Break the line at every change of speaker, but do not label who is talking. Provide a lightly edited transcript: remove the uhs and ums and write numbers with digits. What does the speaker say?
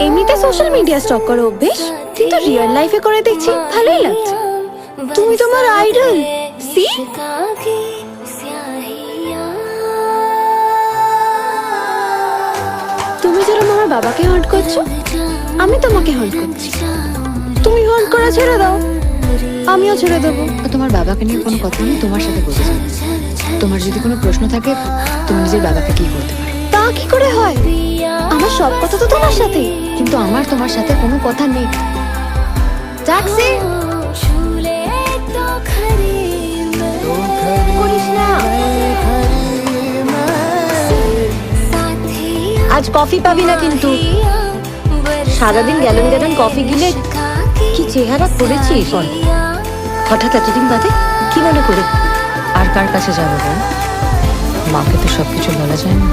এমনিতে social media stock করো অভ্যেস, কিন্তু রিয়েল লাইফে করে দেখছি ভালোই লাগছে। তুমি তোমার আইডল, সি? তুমি যেরকম আমার বাবাকে হন্ট করছো, আমি তোমাকে হন্ট করছি। তুমি হন্ট করা ছেড়ে দাও, আমিও ছেড়ে দেবো।
তোমার বাবাকে নিয়ে কোনো কথা আমি তোমার সাথে বলতে চাই। তোমার যদি কোনো প্রশ্ন থাকে, তুমি নিজের বাবাকে কি করতে পারো।
তা কি করে হয়? আমার সব কথা তো তোমার সাথে।
কিন্তু আমার তোমার সাথে কোনো কথা নেই। ট্যাক্সি
করিস না।
আজ কফি পাবি না কিন্তু। সারাদিন গ্যালন গ্যালন কফি গিলে কি চেহারা করেছিস। হঠাৎ এতদিন বাদে কি মনে করে? আর কার কাছে যাবো বল? মাকে তো সবকিছু বলা যায় না।